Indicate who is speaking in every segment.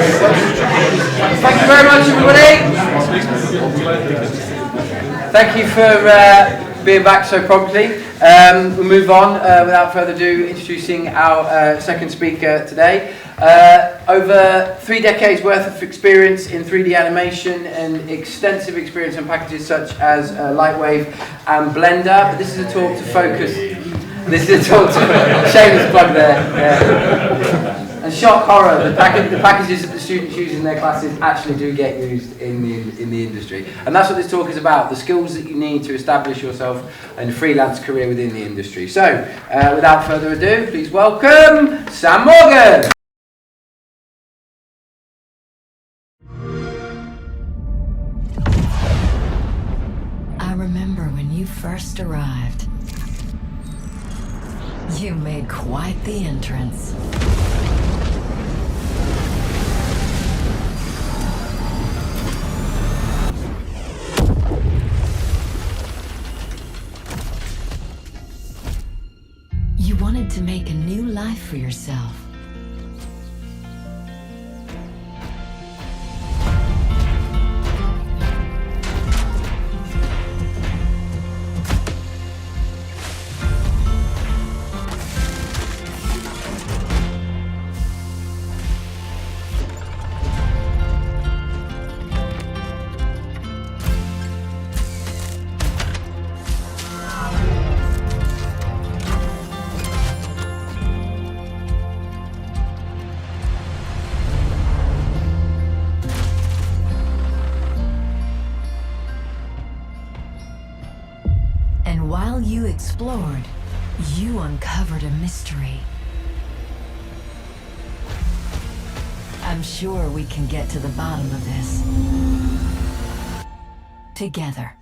Speaker 1: Thank you very much, everybody. Thank you for being back so promptly. We'll move on without further ado, introducing our second speaker today. Over 3 decades worth of experience in 3D animation and extensive experience on packages such as Lightwave and Blender. But this is a talk to focus. This is a talk to shameless plug there. Yeah. And shock horror, the packages that the students use in their classes actually do get used in the industry. And that's what this talk is about, the skills that you need to establish yourself in a freelance career within the industry. So, without further ado, please welcome Sam Morgan.
Speaker 2: I remember when you first arrived. You made quite the entrance. You wanted to make a new life for yourself. And while you explored, you uncovered a mystery. I'm sure we can get to the bottom of this. Together.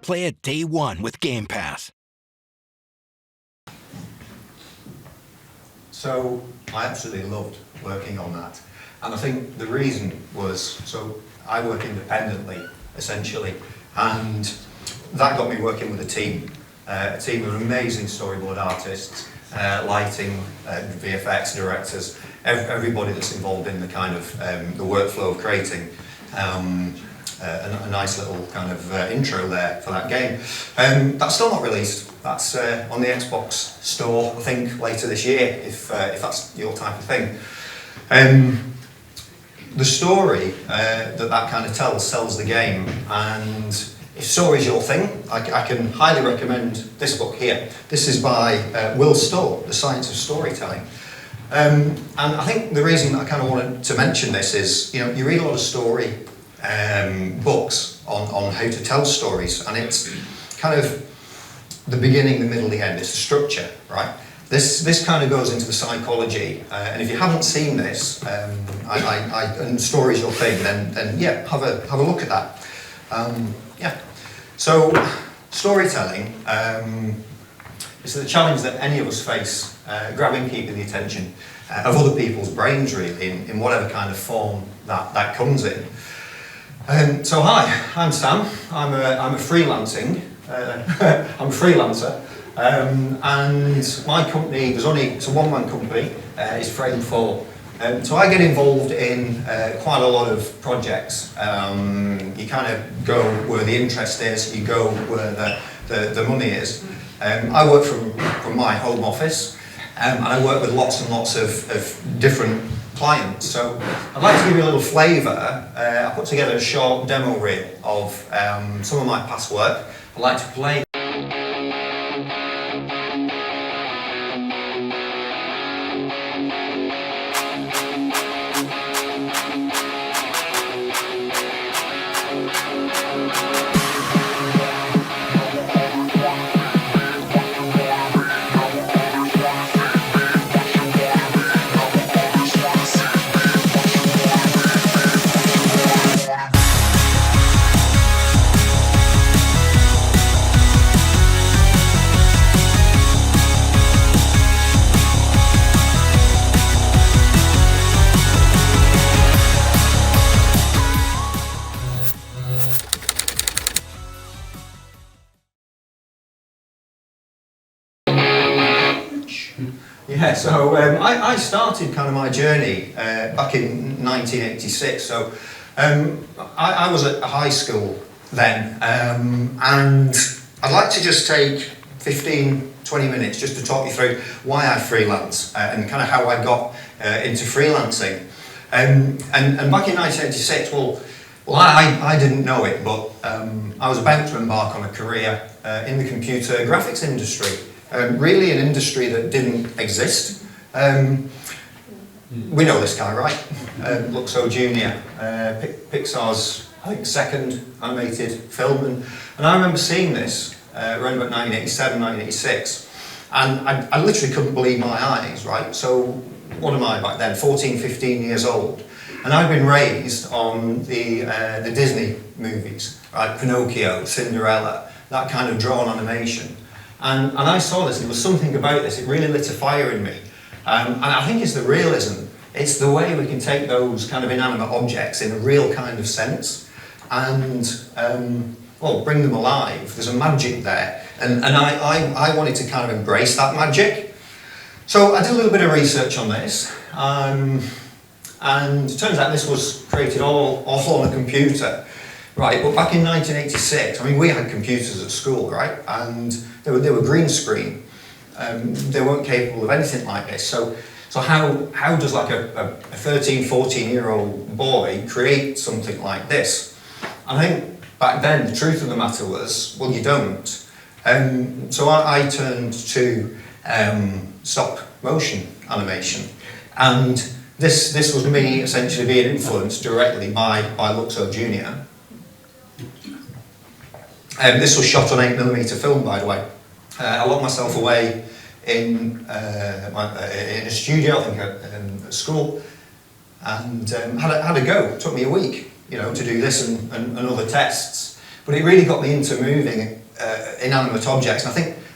Speaker 3: Play it day one with Game Pass.
Speaker 4: So I absolutely loved working on that, and I think the reason was, so I work independently essentially, and that got me working with a team of amazing storyboard artists, lighting, VFX directors, everybody that's involved in the kind of the workflow of creating a nice little kind of intro there for that game. That's still not released. That's on the Xbox store, I think, later this year, if that's your type of thing. The story that kind of tells the game, and if story's your thing, I can highly recommend this book here. This is by Will Storr, The Science of Storytelling. And I think the reason I kind of wanted to mention this is, you know, you read a lot of story books on how to tell stories, and it's kind of the beginning, the middle, the end. It's the structure, right? This kind of goes into the psychology, and if you haven't seen this, and story's your thing, then yeah, have a look at that. Yeah. So storytelling is the challenge that any of us face, grabbing, keeping the attention of other people's brains, really, in whatever kind of form that comes in. So hi, I'm Sam. I'm a freelancing. I'm a freelancer, and my company, it's a one-man company, is Frame 4. So I get involved in quite a lot of projects. You kind of go where the interest is, you go where the money is. I work from my home office, and I work with lots and lots of different clients. So I'd like to give you a little flavour. I put together a short demo reel of some of my past work. I'd like to play. Yeah, so I started kind of my journey back in 1986. So I was at high school then, and I'd like to just take 15, 20 minutes just to talk you through why I freelance and kind of how I got into freelancing. And back in 1986, well, I didn't know it, but I was about to embark on a career in the computer graphics industry. Really an industry that didn't exist. We know this guy, right? Luxo Jr., Pixar's, I think, second animated film. And I remember seeing this around about 1987, 1986. And I literally couldn't believe my eyes, right? So what am I back then? 14, 15 years old. And I've been raised on the Disney movies, right? Pinocchio, Cinderella, that kind of drawn animation. And I saw this, and there was something about this, it really lit a fire in me. And I think it's the realism, it's the way we can take those kind of inanimate objects in a real kind of sense and, well, bring them alive. There's a magic there. And I wanted to kind of embrace that magic. So I did a little bit of research on this. And it turns out this was created all on a computer. Right, but back in 1986, I mean, we had computers at school, right? And they were green screen. They weren't capable of anything like this. So how does like a 13, 14-year-old boy create something like this? I think back then the truth of the matter was, well, you don't. So I turned to stop motion animation, and this was me essentially being influenced directly by Luxo Jr. This was shot on 8mm film, by the way. I locked myself away in a studio, I think, at school, and had a go. It took me a week, you know, to do this and other tests. But it really got me into moving inanimate objects, and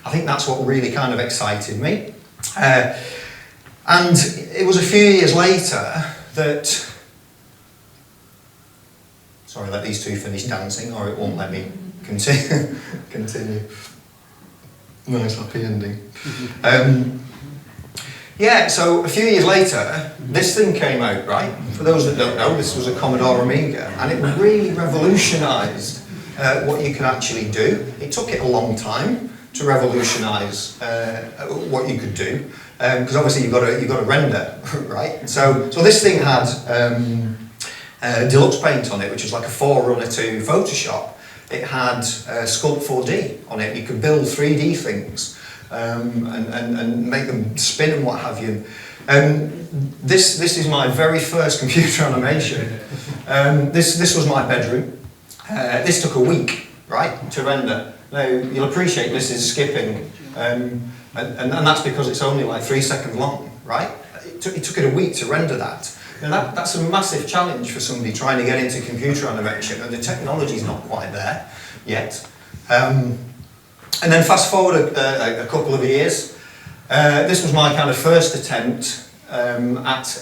Speaker 4: I think that's what really kind of excited me. And it was a few years later that. Sorry, let these two finish dancing, or it won't let me continue. Nice happy ending. Yeah, so a few years later, this thing came out, right? For those that don't know, this was a Commodore Amiga, and it really revolutionised what you can actually do. It took it a long time to revolutionise what you could do, because obviously you've got to render, right? So this thing had Deluxe Paint on it, which was like a forerunner to Photoshop. It had Sculpt 4D on it. You could build 3D things and make them spin and what have you. This is my very first computer animation. This was my bedroom. This took a week, right, to render. Now, you'll appreciate this is skipping, and that's because it's only like 3 seconds long, right? It took it a week to render that. Now that's a massive challenge for somebody trying to get into computer animation, and the technology's not quite there yet. And then fast forward a couple of years, this was my kind of first attempt at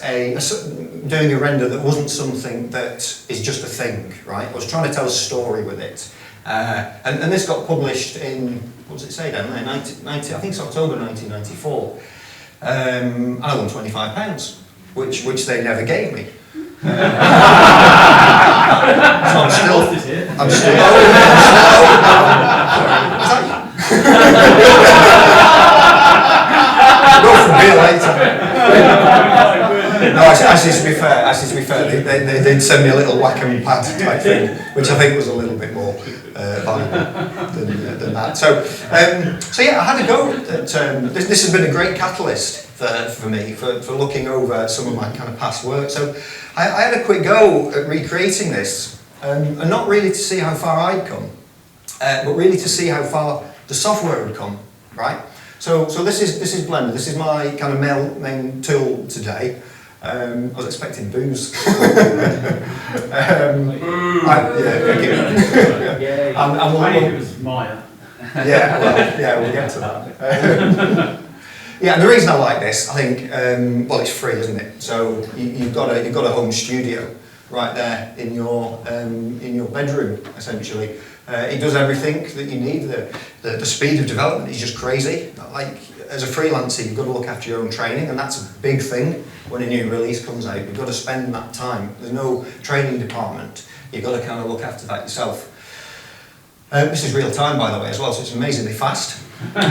Speaker 4: doing a render that wasn't something that is just a thing, right? I was trying to tell a story with it. And this got published in, what does it say down there, 90, I think it's October 1994. And I won £25. Which they never gave me. So I'm still. Is that you? Go for beer later. No, actually, to be fair, they did send me a little Wacom pad type thing, which I think was a little bit more valuable than that. So yeah, I had a go at this has been a great catalyst for me, for looking over some of my kind of past work. So I had a quick go at recreating this, and not really to see how far I'd come, but really to see how far the software had come, right? So this is Blender. This is my kind of main tool today. I was expecting booze. Thank you.
Speaker 5: It was Maya.
Speaker 4: We'll get to that. Yeah, and the reason I like this, I think, well, it's free, isn't it? So you've got a home studio right there in your bedroom, essentially. It does everything that you need. The speed of development is just crazy. Like as a freelancer, you've got to look after your own training, and that's a big thing when a new release comes out. You've got to spend that time. There's no training department. You've got to kind of look after that yourself. This is real time, by the way, as well, so it's amazingly fast. And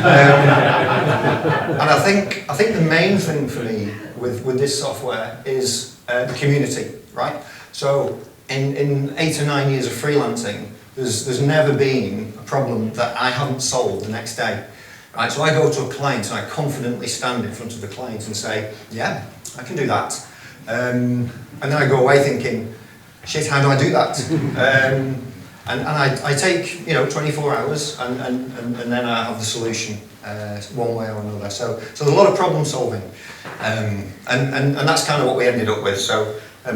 Speaker 4: I think the main thing for me with this software is the community, right? So in 8 or 9 years of freelancing, there's never been a problem that I haven't solved the next day. Right, so I go to a client and I confidently stand in front of the client and say, yeah, I can do that. And then I go away thinking, shit, how do I do that? And I take 24 hours and then I have the solution one way or another. So there's a lot of problem solving, and that's kind of what we ended up with. So a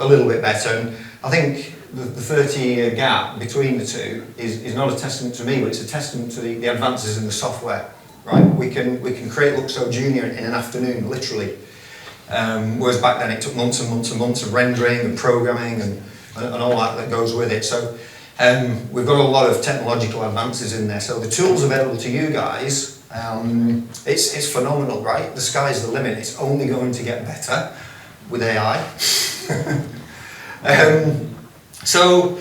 Speaker 4: little bit better. And I think the 30-year gap between the two is not a testament to me, but it's a testament to the advances in the software. Right? We can create Look So Junior in an afternoon, literally. Whereas back then it took months and months and months of rendering and programming and all that goes with it. So we've got a lot of technological advances in there. So the tools available to you guys, it's phenomenal, right? The sky's the limit. It's only going to get better with AI. So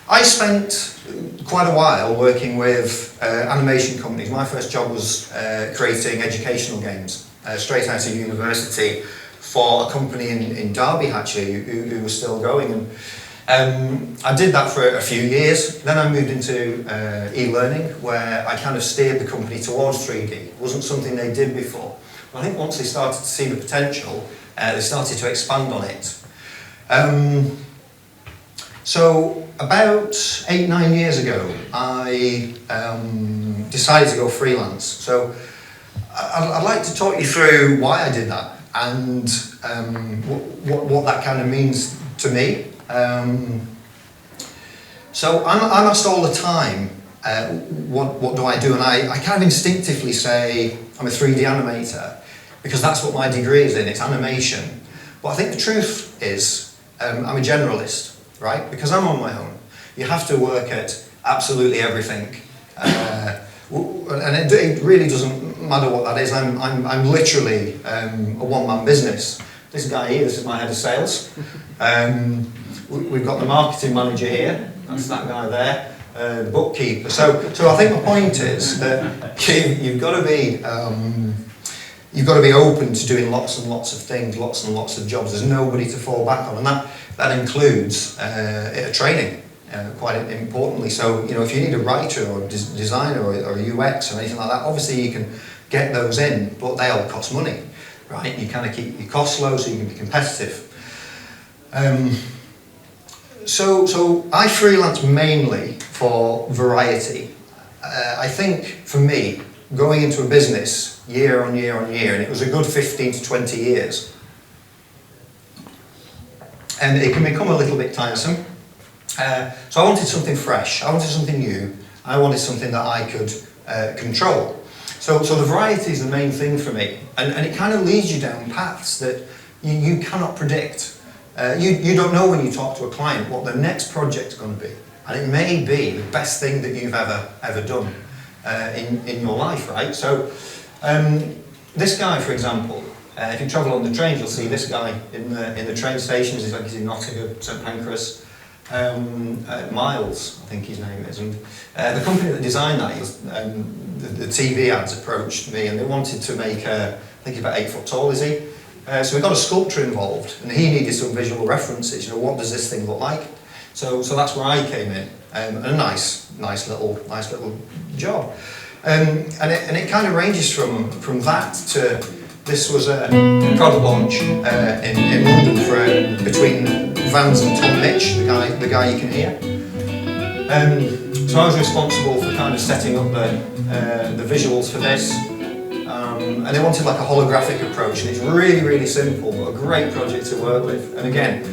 Speaker 4: I spent quite a while working with animation companies. My first job was creating educational games straight out of university for a company in Derby, actually, who was still going. And I did that for a few years. Then I moved into e-learning, where I kind of steered the company towards 3D. It wasn't something they did before. But I think once they started to see the potential, they started to expand on it. So about 8-9 years ago, I decided to go freelance. So I'd like to talk you through why I did that and what that kind of means to me. So I'm asked all the time, what do I do? And I kind of instinctively say I'm a 3D animator because that's what my degree is in, it's animation. But I think the truth is I'm a generalist, right? Because I'm on my own. You have to work at absolutely everything. And it really doesn't matter what that is. I'm literally a one-man business. This guy here, this is my head of sales. We've got the marketing manager here, that's that guy there, the bookkeeper. So I think the point is that you've got to be open to doing lots and lots of things, lots and lots of jobs. There's nobody to fall back on, and that includes training, quite importantly. So if you need a writer or a designer or a UX or anything like that, obviously you can get those in, but they all cost money, right? You kind of keep your costs low so you can be competitive. So I freelance mainly for variety. I think for me, going into a business year on year on year, and it was a good 15 to 20 years, and it can become a little bit tiresome. So I wanted something fresh, I wanted something new, I wanted something that I could control. So the variety is the main thing for me, and it kind of leads you down paths that you cannot predict. You don't know when you talk to a client what the next project's going to be, and it may be the best thing that you've ever done in your life, right? So this guy, for example, if you travel on the trains, you'll see this guy in the train stations. He's in Nottingham, St Pancras, Miles, I think his name is. And the company that designed that, the TV ads approached me, and they wanted to make I think he's about 8 foot tall, is he? So we got a sculptor involved, and he needed some visual references. What does this thing look like? So that's where I came in, a nice little job, and it kind of ranges from that to this was a product launch in London for between Vans and Tom Mitch, the guy you can hear. So I was responsible for kind of setting up the visuals for this. And they wanted like a holographic approach, and it's really simple, but a great project to work with. And again,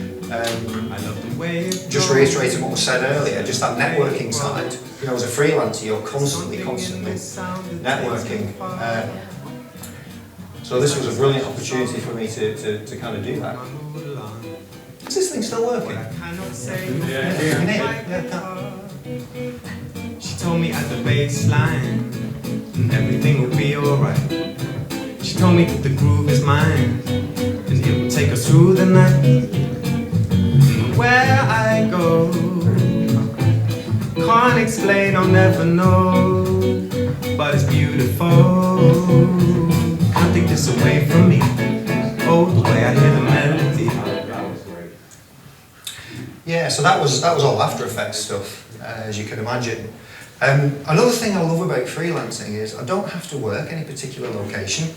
Speaker 4: just reiterating what was said earlier, just that networking side. As a freelancer, you're constantly networking. So this was a brilliant opportunity for me to kind of do that. Is this thing still working?
Speaker 5: Yeah. She told me at the baseline and everything will be alright. She told me that the groove is mine, and it will take us through the night. And where I go, can't explain, I'll never know, but it's beautiful. Can't take this away from me. Oh, the way I hear the melody.
Speaker 4: Yeah, so that was all After Effects stuff, as you can imagine. Another thing I love about freelancing is I don't have to work any particular location.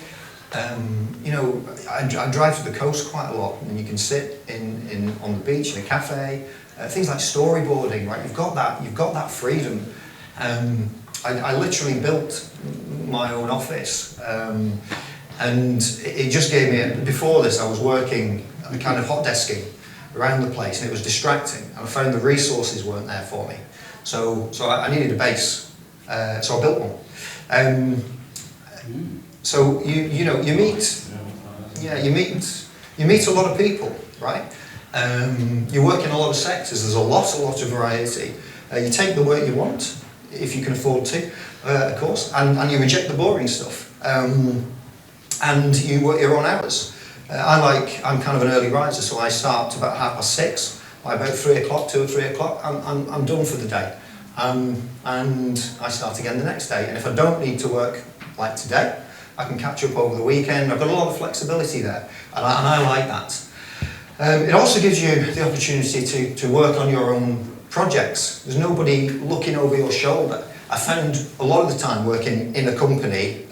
Speaker 4: You know, I drive to the coast quite a lot, and you can sit on the beach in a cafe. Things like storyboarding, right? You've got that freedom. I literally built my own office, and it just gave me. Before this, I was working kind of hot desking around the place, and it was distracting. And I found the resources weren't there for me, so I needed a base. So I built one. So you meet a lot of people, right? You work in a lot of sectors. There's a lot of variety. You take the work you want, if you can afford to, of course, and you reject the boring stuff. And you work your own hours. I'm kind of an early riser, so I start about 6:30. By about 3 o'clock, 2 or 3 o'clock, I'm done for the day. And I start again the next day. And if I don't need to work like today, I can catch up over the weekend. I've got a lot of flexibility there, and I like that. It also gives you the opportunity to work on your own projects. There's nobody looking over your shoulder. I found a lot of the time working in a company,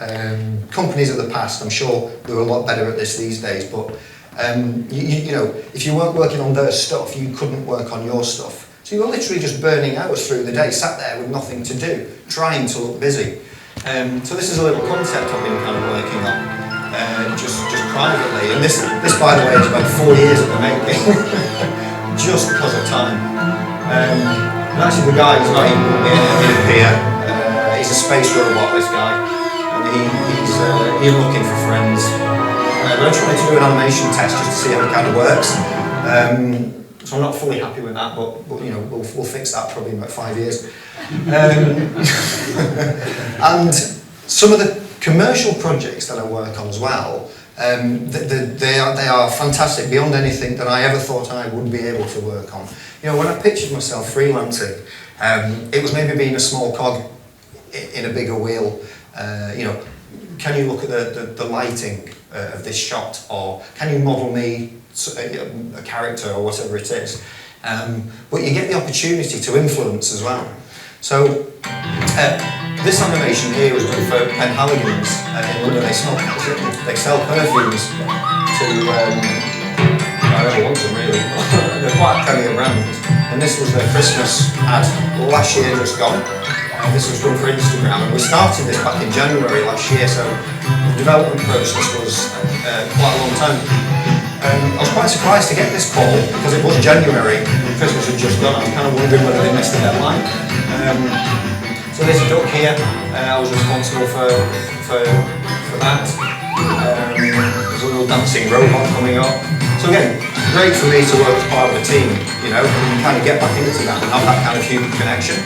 Speaker 4: companies of the past, I'm sure they're a lot better at this these days, but you know, if you weren't working on their stuff, you couldn't work on your stuff. So you were literally just burning hours through the day, sat there with nothing to do, trying to look busy. So this is a little concept I've been kind of working on, just privately. And this, by the way, is about 4 years in the making, just because of time. And actually, the guy is not even in here. He's a space robot, this guy, and he's looking for friends. We're trying to do an animation test just to see how it kind of works. So I'm not fully happy with that, but you know, we'll fix that probably in about 5 years. And some of the commercial projects that I work on as well, they are fantastic, beyond anything that I ever thought I would be able to work on. You know, when I pictured myself freelancing, it was maybe being a small cog in a bigger wheel. You know, can you look at the lighting of this shot, or can you model me a character or whatever it is? But you get the opportunity to influence as well. So this animation here was done for Penhaligon's in London. They sell perfumes to whoever wants them, really. They're quite a premier brand. And this was their Christmas ad last year, just gone. This was done for Instagram, and we started this back in January last year, so the development process was quite a long time. I was quite surprised to get this call because it was January and Christmas had just gone. I was kind of wondering whether they missed the deadline. So there's a duck here. I was responsible for that. There's a little dancing robot coming up. So again, great for me to work as part of a team, you know, and kind of get back into that and have that kind of human connection.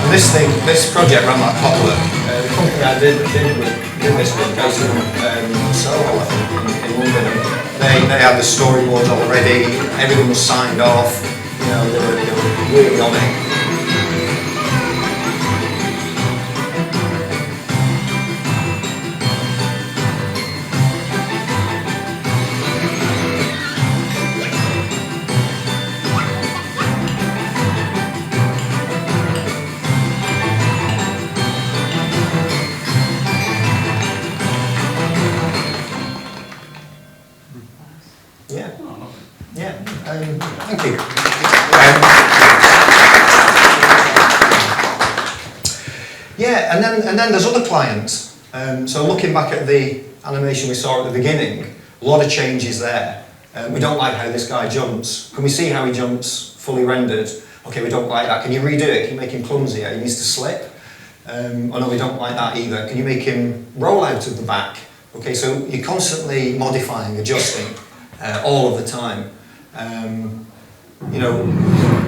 Speaker 4: And this project ran like clockwork. The company I did this with, based in Soho, I think, in London. They had the storyboards already, everything was signed off, you know, they were really on it. Thank you. Yeah, and then there's other clients. So looking back at the animation we saw at the beginning, a lot of changes there. We don't like how this guy jumps. Can we see how he jumps fully rendered? Okay, we don't like that. Can you redo it? Can you make him clumsier? He needs to slip. Oh no, we don't like that either. Can you make him roll out of the back? Okay, so you're constantly modifying, adjusting all of the time. you know,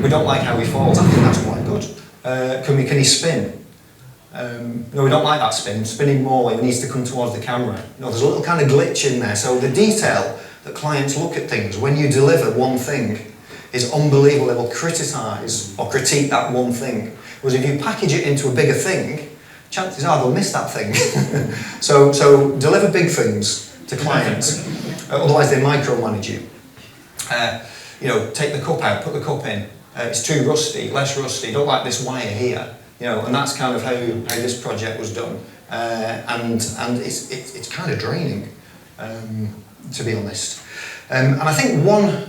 Speaker 4: we don't like how he falls. I think that's quite good. Can he spin? No, we don't like that spinning more, he needs to come towards the camera. You know, there's a little kind of glitch in there, so the detail that clients look at things, when you deliver one thing, is unbelievable. They will criticise or critique that one thing. Whereas if you package it into a bigger thing, chances are they'll miss that thing. so deliver big things to clients, otherwise they micromanage you. You know, take the cup out, put the cup in. It's too rusty, less rusty, don't like this wire here. You know, and that's kind of how this project was done. And it's kind of draining, to be honest. And I think one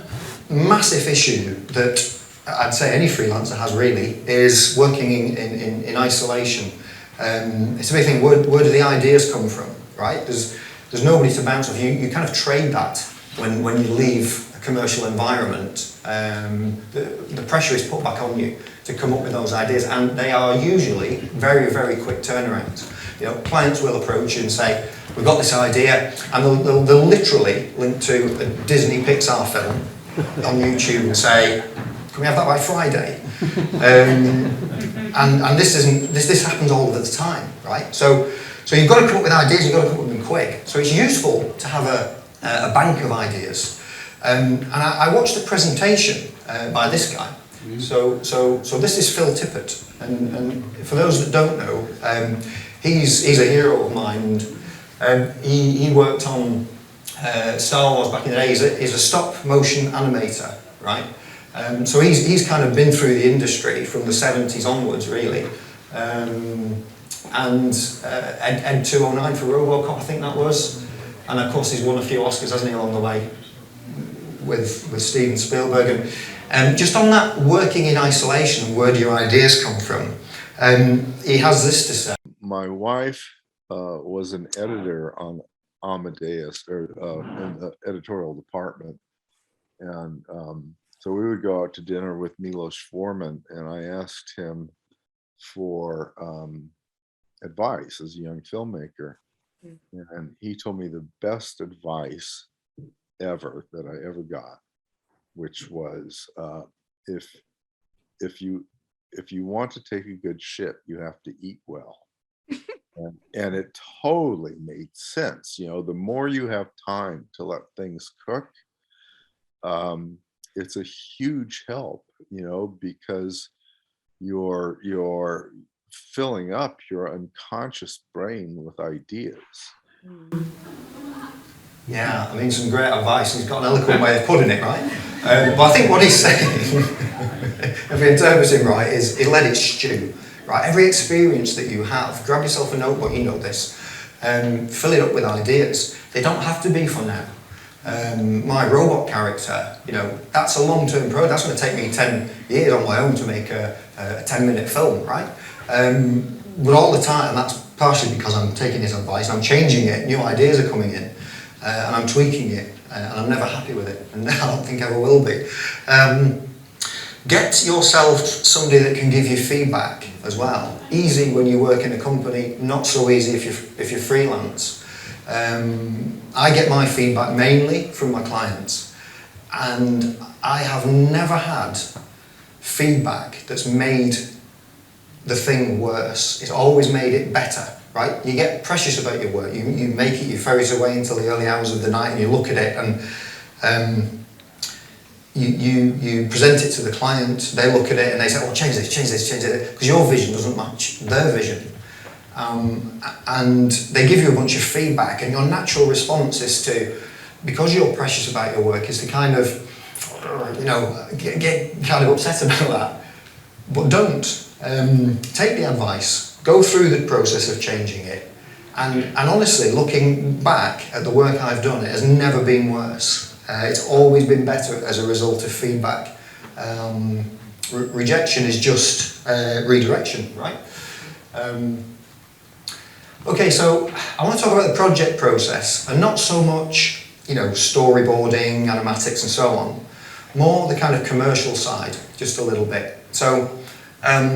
Speaker 4: massive issue that I'd say any freelancer has really is working in isolation. It's a big thing, where do the ideas come from, right? There's nobody to bounce off. You kind of trade that when you leave a commercial environment. The pressure is put back on you to come up with those ideas, and they are usually very, very quick turnarounds. You know, clients will approach you and say, we've got this idea, and they'll literally link to a Disney Pixar film on YouTube and say, can we have that by Friday? And this happens all of the time, right? So you've got to come up with ideas, you've got to come up with them quick. So it's useful to have a bank of ideas. And I watched a presentation by this guy. So this is Phil Tippett, and for those that don't know, he's a hero of mine. He worked on Star Wars back in the day. He's a stop motion animator, right? So he's kind of been through the industry from the 70s onwards, really. And Ed 209 for RoboCop, I think that was. And of course he's won a few Oscars, hasn't he, along the way with Steven Spielberg. And just on that working in isolation, where do your ideas come from? He has this to say.
Speaker 6: My wife was an editor on Amadeus, or in the editorial department. And so we would go out to dinner with Milos Forman, and I asked him for advice as a young filmmaker. And he told me the best advice ever that I ever got, which was if you want to take a good shit, you have to eat well. And it totally made sense. You know, the more you have time to let things cook, it's a huge help, you know, because you're filling up your unconscious brain with ideas.
Speaker 4: Yeah, I mean, some great advice. He's got an eloquent way of putting it, right? But I think what he's saying, if we interpret him right, is let it stew. Right, every experience that you have, grab yourself a notebook, you know this, fill it up with ideas. They don't have to be for now. My robot character, you know, that's a long-term project. That's going to take me 10 years on my own to make a 10-minute film, right? But all the time, that's partially because I'm taking his advice, I'm changing it, new ideas are coming in, and I'm tweaking it, and I'm never happy with it, and I don't think I ever will be. Get yourself somebody that can give you feedback as well. Easy when you work in a company, not so easy if you're freelance. I get my feedback mainly from my clients, and I have never had feedback that's made the thing worse. It's always made it better, right? You get precious about your work. You make it, you ferret away until the early hours of the night, and you look at it, and you present it to the client. They look at it and they say, "Oh, change this," because your vision doesn't match their vision. And they give you a bunch of feedback, and your natural response is to, because you're precious about your work, is to kind of, you know, get kind of upset about that. But don't. Take the advice, go through the process of changing it, and honestly, looking back at the work I've done, it has never been worse. It's always been better as a result of feedback. Rejection is just redirection, right? Okay, so I want to talk about the project process, and not so much, you know, storyboarding, animatics, and so on. More the kind of commercial side, just a little bit. So, how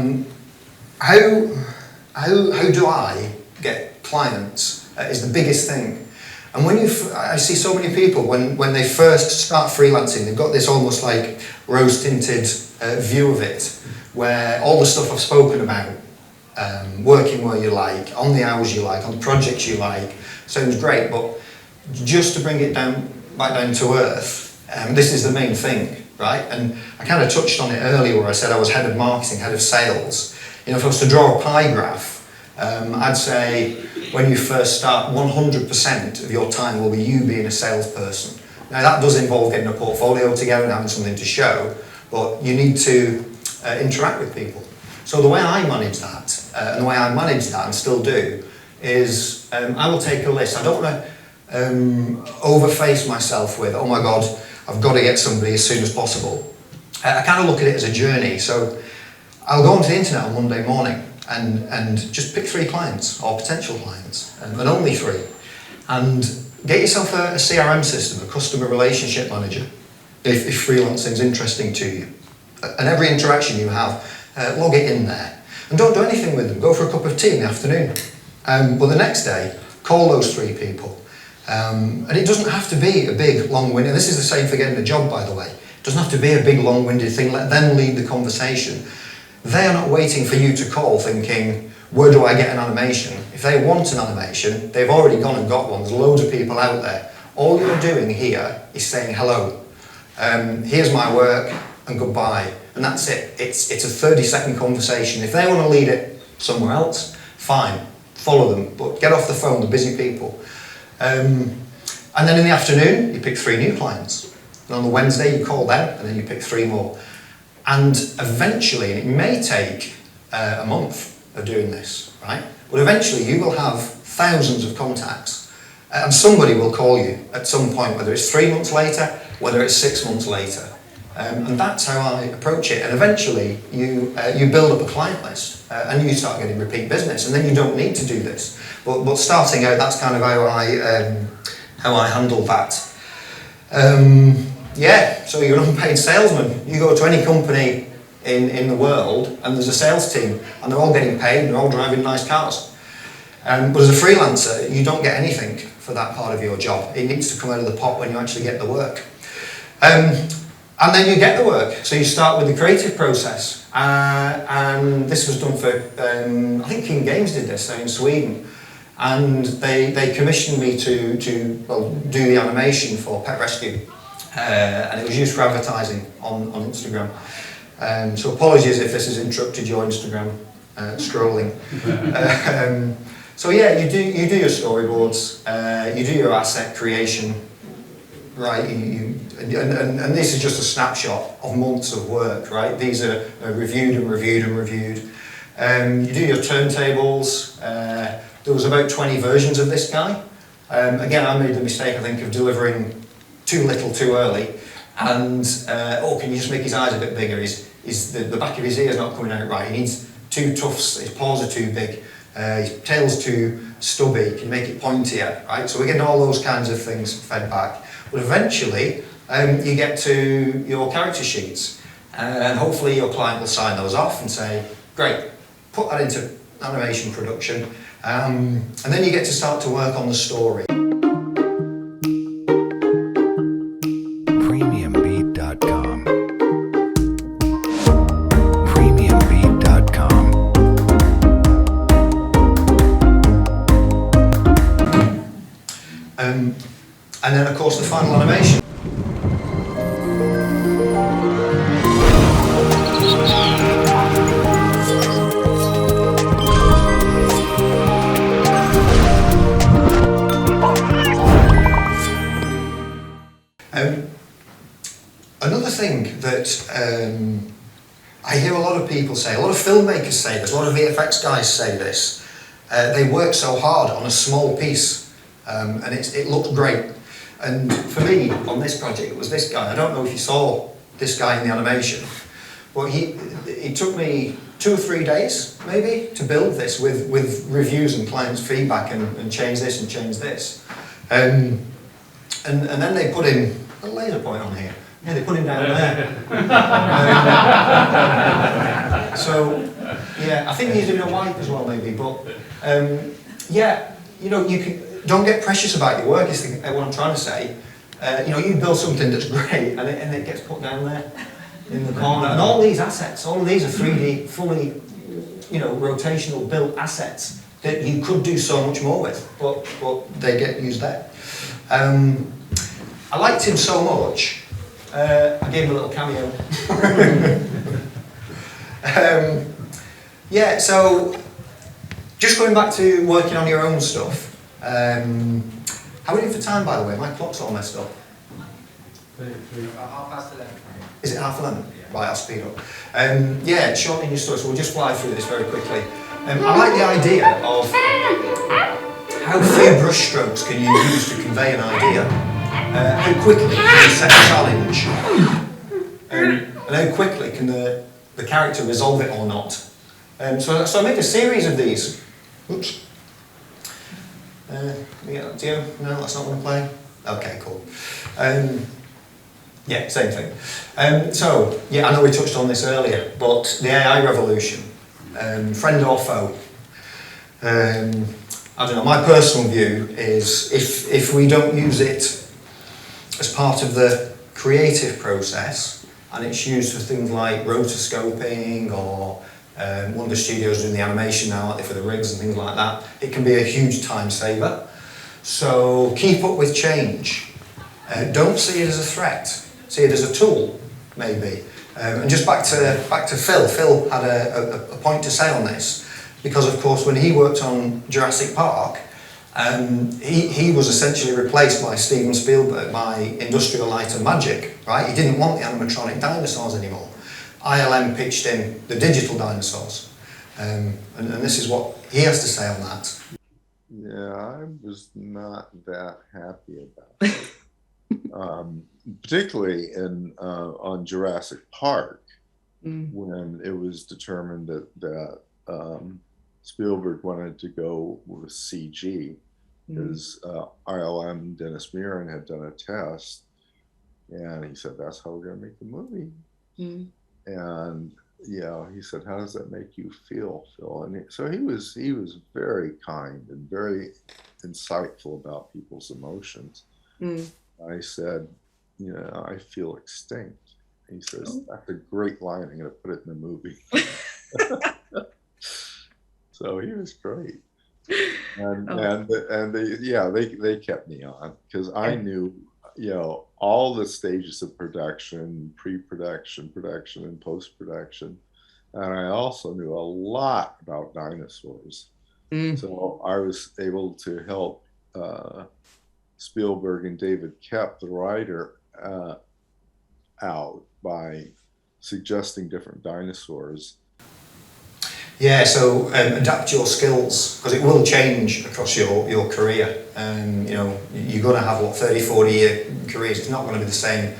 Speaker 4: do I get clients is the biggest thing. And when I see so many people, when they first start freelancing, they've got this almost like rose-tinted view of it, where all the stuff I've spoken about, working where you like, on the hours you like, on the projects you like, sounds great, but just to bring it back down to earth, this is the main thing, right? And I kind of touched on it earlier where I said I was head of marketing, head of sales. You know, if I was to draw a pie graph, I'd say when you first start, 100% of your time will be you being a salesperson. Now that does involve getting a portfolio together and having something to show, but you need to interact with people. So the way I manage that, and the way I manage that and still do, is I will take a list. I don't want to overface myself with, oh my God, I've got to get somebody as soon as possible. I kind of look at it as a journey. So I'll go onto the internet on Monday morning and just pick 3 clients or potential clients, and only 3. And get yourself a CRM system, a customer relationship manager, if freelancing's interesting to you. And every interaction you have, log it in there. And don't do anything with them. Go for a cup of tea in the afternoon. But the next day, call those 3 people. And it doesn't have to be a big, long-winded, this is the same for getting a job, by the way. It doesn't have to be a big, long-winded thing. Let them lead the conversation. They are not waiting for you to call thinking, where do I get an animation? If they want an animation, they've already gone and got one. There's loads of people out there. All you're doing here is saying hello. Here's my work, and goodbye. And that's it. It's a 30-second conversation. If they want to lead it somewhere else, fine, follow them. But get off the phone, the busy people. And then in the afternoon, you pick 3 new clients. And on the Wednesday, you call them, and then you pick 3 more. And eventually, and it may take a month of doing this, right? But eventually, you will have thousands of contacts. And somebody will call you at some point, whether it's 3 months later, whether it's 6 months later. And that's how I approach it. And eventually, you build up a client list, and you start getting repeat business. And then you don't need to do this. But starting out, that's kind of how I handle that. Yeah, so you're an unpaid salesman. You go to any company in the world, and there's a sales team, and they're all getting paid, and they're all driving nice cars. But as a freelancer, you don't get anything for that part of your job. It needs to come out of the pot when you actually get the work. And then you get the work. So you start with the creative process. And this was done for, I think King Games did this in Sweden. And they commissioned me to do the animation for Pet Rescue. And it was used for advertising on Instagram. So apologies if this has interrupted your Instagram scrolling. So yeah, you do your storyboards, you do your asset creation, right? And this is just a snapshot of months of work, right? These are reviewed and reviewed and reviewed. You do your turntables. There was about 20 versions of this guy. Again, I made the mistake, I think, of delivering too little too early. And, oh, can you just make his eyes a bit bigger? The back of his ear's not coming out right. He needs 2 tufts, his paws are too big. His tail's too stubby, can you make it pointier, right? So we're getting all those kinds of things fed back. But eventually, you get to your character sheets. And hopefully your client will sign those off and say, great, put that into animation production. And then you get to start to work on the story.
Speaker 3: Premiumbeat.com. Premiumbeat.com.
Speaker 4: And then, of course, the final animation. Another thing that I hear a lot of people say, a lot of filmmakers say this, a lot of VFX guys say this, they work so hard on a small piece and it looked great. And for me, on this project, it was this guy. I don't know if you saw this guy in the animation, but it took me 2 or 3 days, maybe, to build this with reviews and clients' feedback and change this and change this. And then they put in a laser point on here. Yeah, they put him down there. So, yeah, I think he's doing a wipe as well, maybe. But yeah, you know, don't get precious about your work, is what I'm trying to say. You know, you build something that's great and it gets put down there in the corner. And all these assets, all of these are 3D, fully, you know, rotational built assets that you could do so much more with, but they get used there. I liked him so much, I gave him a little cameo. Yeah, so just going back to working on your own stuff. How are we doing for time, by the way? My clock's all messed up.
Speaker 1: 11:30.
Speaker 4: Is it 11:30? Right, I'll speed up. Yeah, shortening your story, so we'll just fly through this very quickly. I like the idea of how few brush strokes can you use to convey an idea, how quickly can you set a challenge, and how quickly can the character resolve it or not. So I made a series of these. Oops. Dio? No, that's not what I'm playing? Okay, cool. Yeah, same thing. So, yeah, I know we touched on this earlier, but the AI revolution, friend or foe? I don't know, my personal view is if we don't use it as part of the creative process, and it's used for things like rotoscoping or one of the studios doing the animation now, aren't they, for the rigs and things like that, it can be a huge time saver. So keep up with change. Don't see it as a threat. See it as a tool, maybe. And just back to Phil. Phil had a point to say on this, because of course when he worked on Jurassic Park, he was essentially replaced by Steven Spielberg by Industrial Light and Magic, right? He didn't want the animatronic dinosaurs anymore. ILM pitched in the digital dinosaurs. And this is what he has to say on that.
Speaker 6: Yeah, I was not that happy about it. Particularly on Jurassic Park, when it was determined that Spielberg wanted to go with CG, because ILM, Dennis Muren, had done a test, and he said, that's how we're going to make the movie. And yeah, he said, how does that make you feel, Phil? And so he was very kind and very insightful about people's emotions. I said, you know, I feel extinct. He says, that's a great line. I'm going to put it in the movie. So he was great. And they kept me on, because I knew, you know, all the stages of production, pre-production, production, and post-production. And I also knew a lot about dinosaurs. So I was able to help Spielberg and David Koepp, the writer, out by suggesting different dinosaurs.
Speaker 4: Yeah, so adapt your skills, because it will change across your career. You know, you're going to have, 30, 40 year careers. It's not going to be the same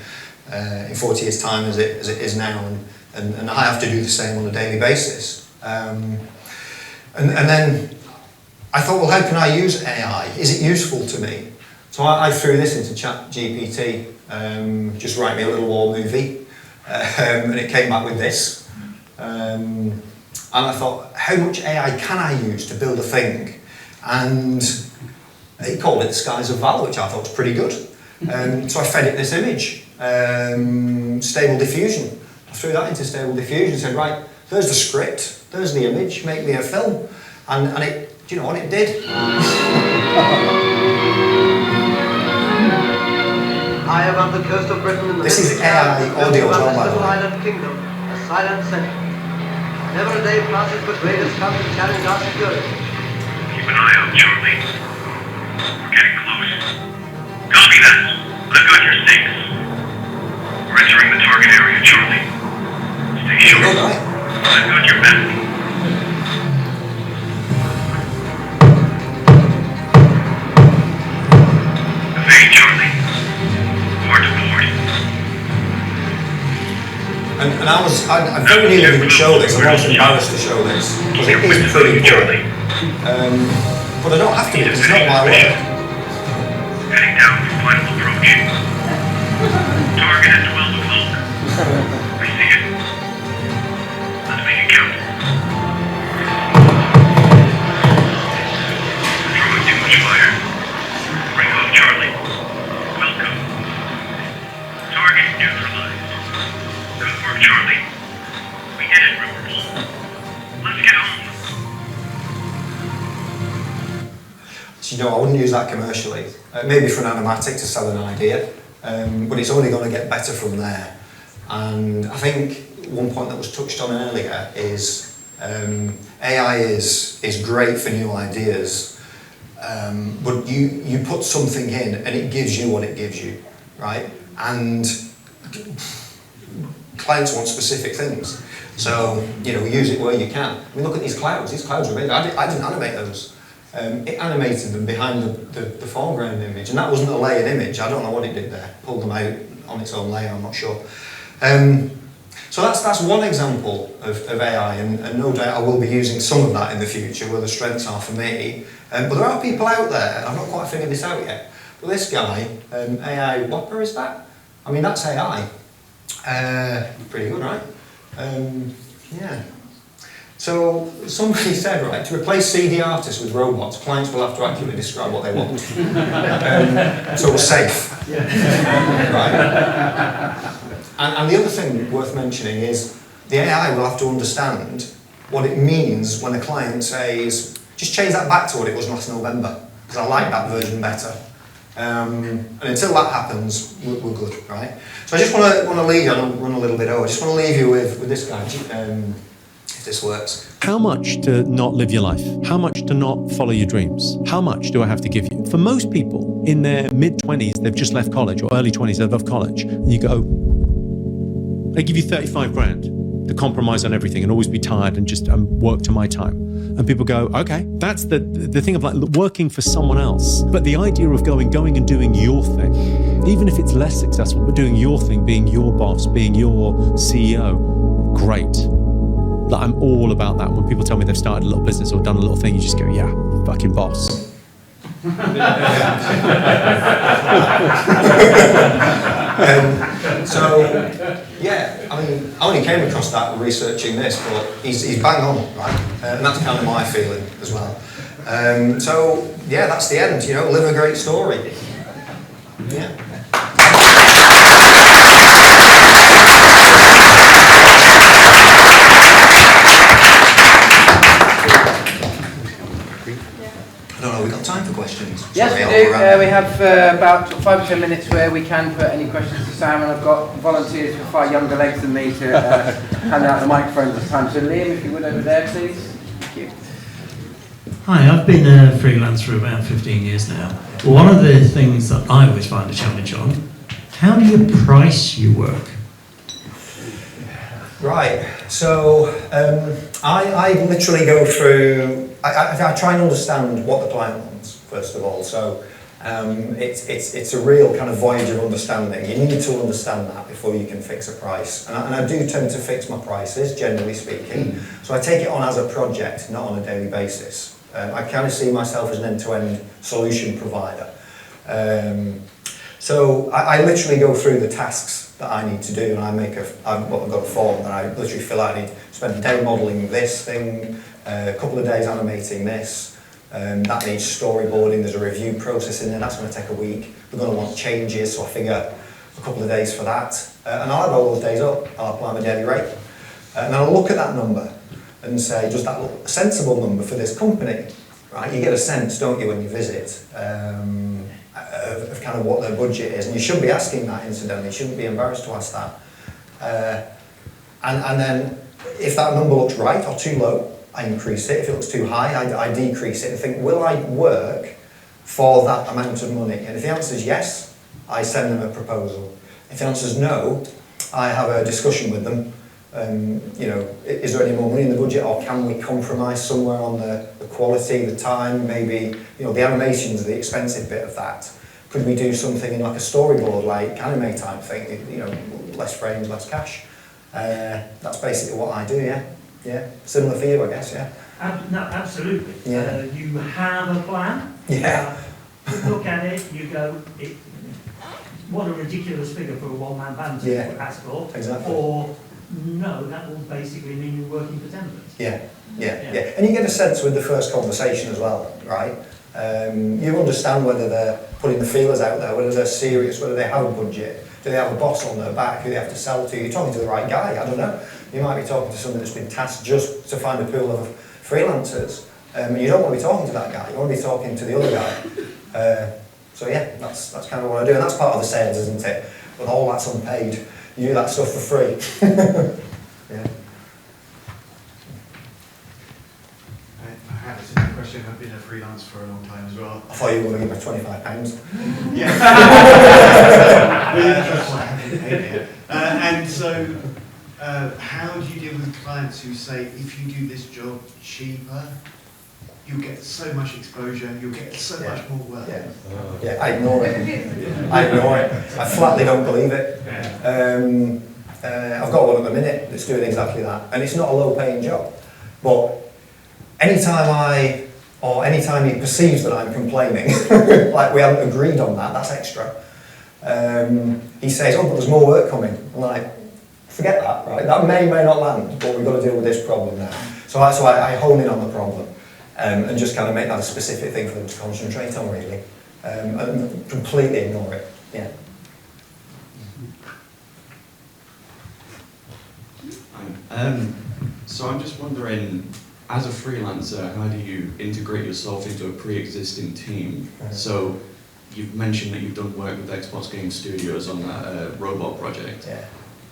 Speaker 4: in 40 years' time as it is now, and I have to do the same on a daily basis. And then I thought, well, how can I use AI? Is it useful to me? So I threw this into ChatGPT, just write me a little war movie, and it came back with this. And I thought, how much AI can I use to build a thing? And he called it the Skies of Val, which I thought was pretty good. So I fed it this image, Stable Diffusion. I threw that into Stable Diffusion and said, right, there's the script, there's the image, make me a film. And it, do you know what it did?
Speaker 7: High above the coast of Britain in the
Speaker 4: This is AI audio as well, by the way.
Speaker 7: island kingdom, a silent center. Never a day passes but raiders come to challenge our security.
Speaker 8: Keep an eye out, Charlie. We're getting close. Copy that. I've got your stakes. We're entering the target area, Charlie. Stay sharp.
Speaker 4: Good, right?
Speaker 8: I've got your back. Evade, Charlie. Port to port.
Speaker 4: And I very nearly didn't show this. I'm also embarrassed to show this, because it is pretty cool. But I don't have to, because it's not my work.
Speaker 8: Heading down for final approach. Target at 12 o'clock. I see it. Let's make it count. Throwing too much fire. Target neutralized. Good work, Charlie. We did it, Rivers. Let's get home.
Speaker 4: So, I wouldn't use that commercially. Maybe for an animatic to sell an idea, but it's only going to get better from there. And I think one point that was touched on earlier is AI is great for new ideas, but you put something in and it gives you what it gives you, right? And clients want specific things. So, use it where you can. I mean, look at these clouds. These clouds are amazing. I didn't animate those. It animated them behind the foreground image, and that wasn't a layered image. I don't know what it did there. Pulled them out on its own layer, I'm not sure. So that's one example of AI, and no doubt I will be using some of that in the future, where the strengths are for me. But there are people out there, and I've not quite figured this out yet, but this guy, AI Whopper, is that? I mean, that's AI. Pretty good, right? Yeah. So somebody said, right, to replace CD artists with robots, clients will have to accurately describe what they want. So we're safe. Right. And the other thing worth mentioning is the AI will have to understand what it means when a client says, just change that back to what it was last November, because I like that version better. And until that happens, we're good, right? So I just want to leave you, I'll run a little bit over, I just want to leave you with this guy, if this works.
Speaker 9: How much to not live your life? How much to not follow your dreams? How much do I have to give you? For most people in their mid-20s, they've just left college, or early 20s, they've left college, and you go, they give you 35 grand to compromise on everything and always be tired and just work to my time. And people go, okay, that's the thing of like working for someone else. But the idea of going and doing your thing, even if it's less successful, but doing your thing, being your boss, being your CEO, great. Like, I'm all about that. When people tell me they've started a little business or done a little thing, you just go, yeah, fucking boss.
Speaker 4: I mean, I only came across that researching this, but he's bang on, right? And that's kind of my feeling as well. That's the end, live a great story. Yeah. I don't know, we've got time for questions.
Speaker 1: Yes, we do. We have about 5 or 10 minutes where we can put any questions to Sam, and I've got volunteers with far younger legs than me to hand out the microphone this time. So Liam, if you would, over there, please. Thank you.
Speaker 10: Hi, I've been a freelance for about 15 years now. One of the things that I always find a challenge on, how do you price your work?
Speaker 4: Right, so I literally go through, I try and understand what the client wants, first of all. So it's a real kind of voyage of understanding. You need to understand that before you can fix a price. And I do tend to fix my prices, generally speaking. So I take it on as a project, not on a daily basis. I kind of see myself as an end-to-end solution provider. So I literally go through the tasks that I need to do, and I've got a form that I literally fill out. I need to spend a day modelling this thing, a couple of days animating this. That needs storyboarding. There's a review process in there. That's going to take a week. We're going to want changes, so I figure a couple of days for that. And I'll add all those days up. I'll apply my daily rate. And then I'll look at that number and say, does that look a sensible number for this company? Right? You get a sense, don't you, when you visit, of kind of what their budget is. And you should be asking that, incidentally. You shouldn't be embarrassed to ask that. And then if that number looks right or too low, I increase it. If it looks too high, I decrease it and think, will I work for that amount of money? And if the answer is yes, I send them a proposal. If the answer is no, I have a discussion with them. Is there any more money in the budget, or can we compromise somewhere on the quality, the time, maybe, the animations are the expensive bit of that. Could we do something in like a storyboard, like anime type thing, less frames, less cash? That's basically what I do, yeah. Yeah, similar for you, I guess, yeah.
Speaker 10: No, absolutely.
Speaker 4: Yeah.
Speaker 10: You have a plan.
Speaker 4: Yeah.
Speaker 10: You look at it, you go, what a ridiculous figure for a one-man band to ask for.
Speaker 4: Exactly.
Speaker 10: Or, no, that will basically mean you're working for templates.
Speaker 4: Yeah. And you get a sense with the first conversation as well, right? You understand whether they're putting the feelers out there, whether they're serious, whether they have a budget. Do they have a boss on their back who they have to sell to? You're talking to the right guy, I don't know. You might be talking to somebody that's been tasked just to find a pool of freelancers. You don't want to be talking to that guy, you want to be talking to the other guy. So yeah, that's kind of what I do, and that's part of the sales, isn't it? But all that's unpaid. You do that stuff for free. Yeah.
Speaker 11: I had a similar question. I've been a freelance for a long time as well.
Speaker 4: I thought you were going to give me £25.
Speaker 11: Yeah. And so, how do you deal with clients who say, if you do this job cheaper, you'll get so much exposure, you'll get so much more work?
Speaker 4: Yeah, I ignore it. I ignore it. I flatly don't believe it. I've got one at the minute that's doing exactly that, and it's not a low-paying job. But anytime he perceives that I'm complaining, like we haven't agreed on that, that's extra. He says, "Oh, but there's more work coming." I'm like, forget that, right? That may not land, but we've got to deal with this problem now. So I hone in on the problem, and just kind of make that a specific thing for them to concentrate on, really, and completely ignore it. Yeah.
Speaker 12: So I'm just wondering, as a freelancer, how do you integrate yourself into a pre-existing team? So you've mentioned that you've done work with Xbox Game Studios on that robot project.
Speaker 4: Yeah.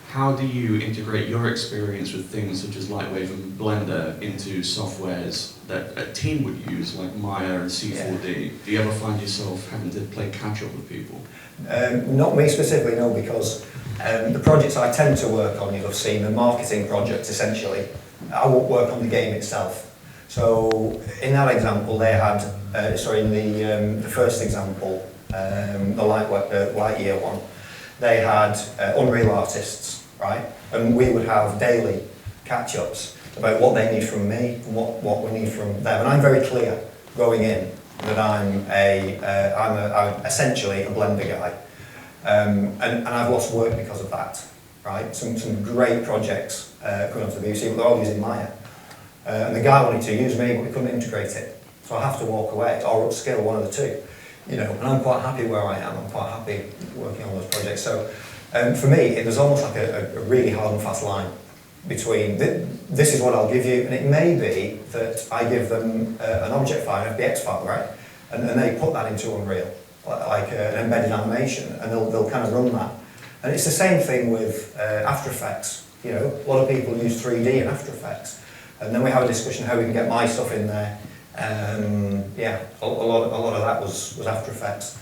Speaker 12: How do you integrate your experience with things such as Lightwave and Blender into softwares that a team would use, like Maya and C4D? Do you ever find yourself having to play catch-up with people?
Speaker 4: Not me specifically, no, because the projects I tend to work on, you'll have seen, are marketing projects, essentially. I won't work on the game itself. So in that example, they had, in the first example, the Lightyear one, they had Unreal artists, right? And we would have daily catch-ups about what they need from me and what we need from them. And I'm very clear going in that I'm essentially a Blender guy. And I've lost work because of that, right? Some great projects coming up to the BBC, but they're all using Maya. And the guy wanted to use me, but we couldn't integrate it. So I have to walk away, or upskill, one of the two. You know, and I'm quite happy where I am. I'm quite happy working on those projects. So for me, it was almost like a really hard and fast line between this is what I'll give you, and it may be that I give them an object file, an FBX file, right? And they put that into Unreal, like an embedded animation, and they'll kind of run that. And it's the same thing with After Effects. You know, a lot of people use 3D in After Effects, and then we have a discussion how we can get my stuff in there. Yeah, a lot of that was After Effects.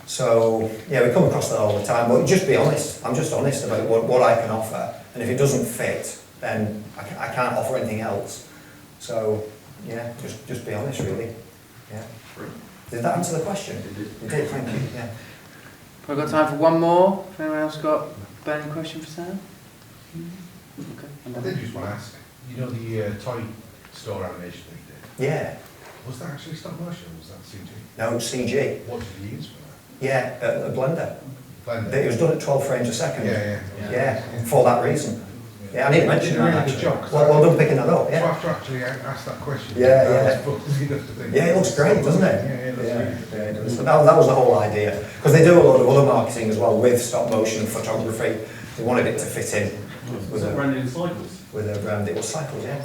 Speaker 4: So yeah, we come across that all the time. But just be honest. I'm just honest about what I can offer, and if it doesn't fit, then I can't offer anything else. So yeah, just be honest, really. Yeah. Did that answer the question? It did. Thank you. Yeah.
Speaker 1: We've got time for one more. If anyone else got a burning question for Sam? Okay.
Speaker 13: I did just want to ask. You know the toy store animation that you did?
Speaker 4: Yeah.
Speaker 13: Was that actually stop motion or was that CG?
Speaker 4: No, CG.
Speaker 13: What did you use for that?
Speaker 4: Yeah, a Blender.
Speaker 13: Blender.
Speaker 4: It was done at 12 frames a second.
Speaker 13: Yeah.
Speaker 4: For that reason. Yeah, I didn't mention that
Speaker 13: really
Speaker 4: actually.
Speaker 13: job,
Speaker 4: Well done picking that up. Yeah.
Speaker 13: So after actually asked that question.
Speaker 4: Yeah. Yeah, it looks great, doesn't it?
Speaker 13: Yeah,
Speaker 4: it does. But that was the whole idea. Because they do a lot of other marketing as well with stop motion photography. They wanted it to fit in.
Speaker 14: Was it branded in Cycles?
Speaker 4: With a brand, it was Cycles, yeah.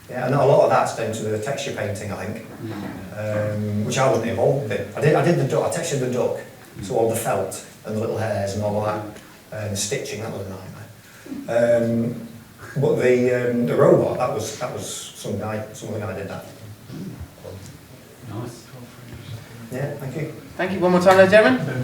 Speaker 4: Yeah, and a lot of that's down to the texture painting, I think, which I wasn't involved in. I did the duck, I textured the duck, so all the felt and the little hairs and all of that, and the stitching, that was a nightmare. But the robot, that was some other guy did that.
Speaker 14: Nice.
Speaker 4: Yeah, thank you.
Speaker 1: Thank you. One more time, ladies and gentlemen.